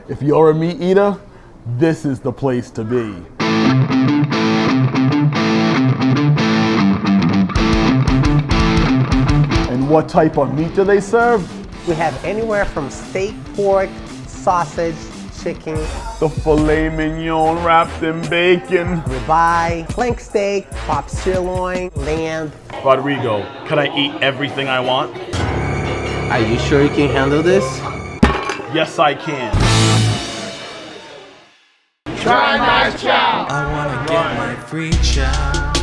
If you're a meat eater, this is the place to be. And what type of meat do they serve? We have anywhere from steak, pork, sausage, chicken, The filet mignon wrapped in bacon. ribeye, flank steak, pop sirloin, lamb. Rodrigo, can I eat everything I want? Are you sure you can handle this? Yes, I can. I wanna get my free chow.